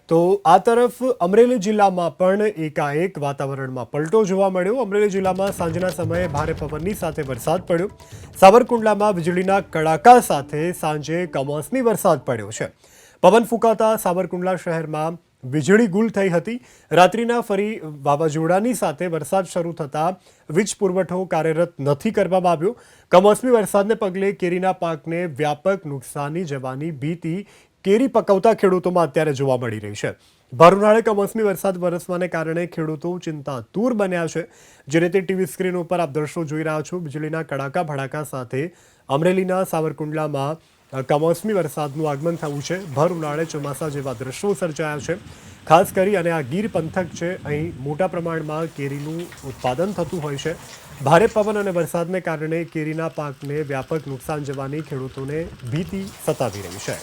તો આ તરફ અમરેલી જિલ્લામાં પણ એકાએક વાતાવરણમાં પલટો જોવા મળ્યો। અમરેલી જિલ્લામાં સાંજના સમયે ભારે પવનની સાથે વરસાદ પડ્યો। સાવરકુંડલામાં વીજળીના કડાકા સાથે સાંજે કમોસમી વરસાદ પડ્યો છે। પવન ફૂંકાતા સાવરકુંડલા શહેરમાં વીજળી ગુલ થઈ હતી। રાત્રિના ફરી વાવાઝોડાની સાથે વરસાદ શરૂ થતાં વીજ પુરવઠો કાર્યરત નથી કરવામાં આવ્યો। કમોસમી વરસાદને પગલે કેરીના પાકને વ્યાપક નુકસાની જવાની ભીતિ કેરી પકવતા ખેડૂતોમાં અત્યારે જોવા મળી રહી છે। ભર ઉનાળે કમોસમી વરસાદ વરસવાને કારણે ખેડૂતો ચિંતાતુર બન્યા છે। જે રીતે ટીવી સ્ક્રીન ઉપર આપ દ્રશ્યો જોઈ રહ્યા છો, વીજળીના કડાકા ભડાકા સાથે અમરેલીના સાવરકુંડલામાં કમોસમી વરસાદનું આગમન થયું છે। ભર ઉનાળે ચોમાસા જેવા દ્રશ્યો સર્જાયા છે। ખાસ કરી અને આ ગીર પંથક છે, અહીં મોટા પ્રમાણમાં કેરીનું ઉત્પાદન થતું હોય છે। ભારે પવન અને વરસાદને કારણે કેરીના પાકને વ્યાપક નુકસાન જવાની ખેડૂતોને ભીતિ સતાવી રહી છે।